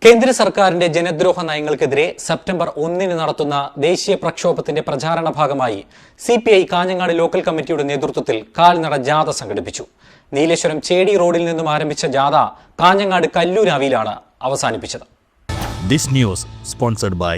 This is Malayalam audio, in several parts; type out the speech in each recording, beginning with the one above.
കേന്ദ്ര സർക്കാരിന്റെ ജനദ്രോഹ നയങ്ങൾക്കെതിരെ സെപ്റ്റംബർ 1 നടത്തുന്ന ദേശീയ പ്രക്ഷോഭത്തിന്റെ പ്രചാരണ ഭാഗമായി സിപിഐ കാഞ്ഞങ്ങാട് ലോക്കൽ കമ്മിറ്റിയുടെ നേതൃത്വത്തിൽ കാൽനട ജാഥ സംഘടിപ്പിച്ചു. നീലേശ്വരം ചേടി റോഡിൽ നിന്നും ആരംഭിച്ച ജാഥ കാഞ്ഞങ്ങാട് കല്ലൂരാവിയിലാണ് അവസാനിപ്പിച്ചത്. This news sponsored by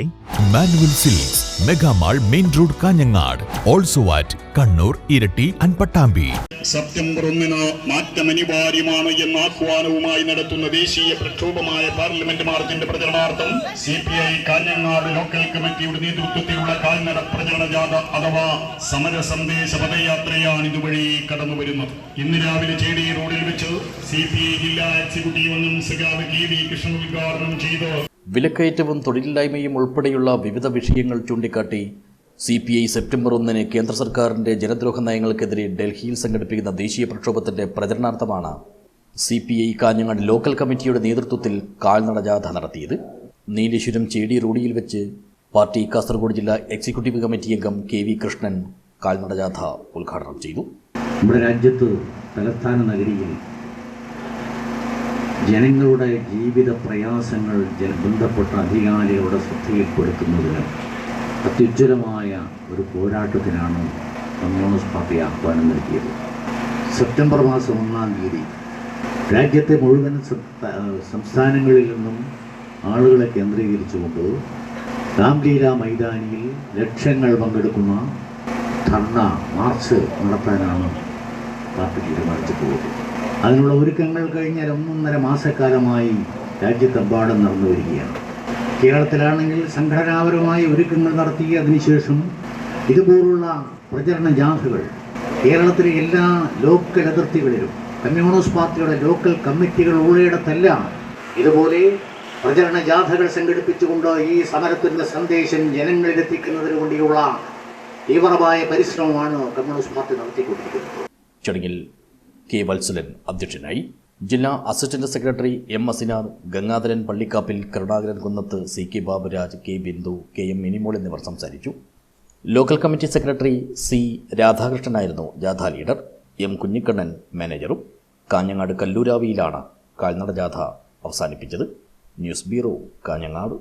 Manual Silks, Mega Mall, Main Road, Kanyangad. Also at Kannur, Irati and Pattambi. September 1 മാറ്റമനിവാര്യമാണ് എന്ന ആഹ്വാനവുമായി നടത്തുന്ന ദേശീയ പ്രക്ഷോഭമായ പാർലമെന്റ് മാർച്ചിന്റെ പ്രചരണാർത്ഥം സിപിഐ കാഞ്ഞങ്ങാട് ലോക്കൽ കമ്മിറ്റിയുടെ നേതൃത്വത്തിലുള്ള കാൽനട പ്രചരണ ജാഥ അഥവാ സമര സന്ദേശ പദയാത്രയാണ് ഇതുവഴി കടന്നു വരുന്നത്. ഇന്ന് രാവിലെ ചേടി റോഡിൽ വെച്ച് സിപിഐ ജില്ലാ എക്സിക്യൂട്ടീവ് അംഗം സഖാവ് KV കൃഷ്ണൻ ഉദ്ഘാടനം ചെയ്തു. വിലക്കയറ്റവും തൊഴിലില്ലായ്മയും ഉൾപ്പെടെയുള്ള വിവിധ വിഷയങ്ങൾ ചൂണ്ടിക്കാട്ടി സിപിഐ സെപ്റ്റംബർ 1 കേന്ദ്ര സർക്കാരിൻ്റെ ജനദ്രോഹ നയങ്ങൾക്കെതിരെ ഡൽഹിയിൽ സംഘടിപ്പിക്കുന്ന ദേശീയ പ്രക്ഷോഭത്തിൻ്റെ പ്രചരണാർത്ഥമാണ് സിപിഐ കാഞ്ഞങ്ങാട് ലോക്കൽ കമ്മിറ്റിയുടെ നേതൃത്വത്തിൽ കാൽനട ജാഥ നടത്തിയത്. നീലേശ്വരം ചേടി റോഡിൽ വെച്ച് പാർട്ടി കാസർഗോഡ് ജില്ലാ എക്സിക്യൂട്ടീവ് കമ്മിറ്റി അംഗം KV കൃഷ്ണൻ കാൽനട ജാഥ ഉദ്ഘാടനം ചെയ്തു. നമ്മുടെ രാജ്യത്ത് തലസ്ഥാന നഗരിയിൽ ജനങ്ങളുടെ ജീവിത പ്രയാസങ്ങൾ ബന്ധപ്പെട്ട അധികാരികളുടെ ശ്രദ്ധയിൽപ്പെടുത്തുന്നതിന് അത്യുജ്വലമായ ഒരു പോരാട്ടത്തിനാണ് കമ്മ്യൂണിസ്റ്റ് പാർട്ടി ആഹ്വാനം നൽകിയത്. സെപ്റ്റംബർ മാസം 1 രാജ്യത്തെ മുഴുവൻ സംസ്ഥാനങ്ങളിൽ നിന്നും ആളുകളെ കേന്ദ്രീകരിച്ചുകൊണ്ട് രാംലീല മൈതാനിയിൽ ലക്ഷങ്ങൾ പങ്കെടുക്കുന്ന ധർണ മാർച്ച് നടത്താനാണ് പാർട്ടി തീരുമാനിച്ചിട്ടുള്ളത്. അതിനുള്ള ഒരുക്കങ്ങൾ കഴിഞ്ഞ 1.5 മാസക്കാലമായി രാജ്യത്തെമ്പാടും നടന്നു വരികയാണ്. കേരളത്തിലാണെങ്കിൽ സംഘടനാപരമായ ഒരുക്കങ്ങൾ നടത്തി അതിനുശേഷം ഇതുപോലുള്ള പ്രചരണ ജാഥകൾ കേരളത്തിലെ എല്ലാ ലോക്കൽ അതിർത്തികളിലും കമ്മ്യൂണിസ്റ്റ് പാർട്ടിയുടെ ലോക്കൽ കമ്മിറ്റികൾ ഉള്ളയിടത്തെല്ലാം ഇതുപോലെ പ്രചരണ ജാഥകൾ സംഘടിപ്പിച്ചുകൊണ്ട് ഈ സമരത്തിൻ്റെ സന്ദേശം ജനങ്ങളിലെത്തിക്കുന്നതിന് വേണ്ടിയുള്ള തീവ്രമായ പരിശ്രമമാണ് കമ്മ്യൂണിസ്റ്റ് പാർട്ടി നടത്തിക്കൊണ്ടിരിക്കുന്നത്. ചടങ്ങിൽ K. വത്സലൻ അധ്യക്ഷനായി. ജില്ലാ assistant secretary M. Asinar, Gangadharan Pallikkappil, Karunakaran Kunnath, CK. Baburaj, K. Bindu, KM. Minimol എന്നിവർ സംസാരിച്ചു. Local committee secretary C. രാധാകൃഷ്ണനായിരുന്നു ജാഥ ലീഡർ. M. കുഞ്ഞിക്കണ്ണൻ മാനേജറും. കാഞ്ഞങ്ങാട് കല്ലൂരാവിയിലാണ് കാൽനട ജാഥ അവസാനിപ്പിച്ചത്. News bureau, Kanhangad.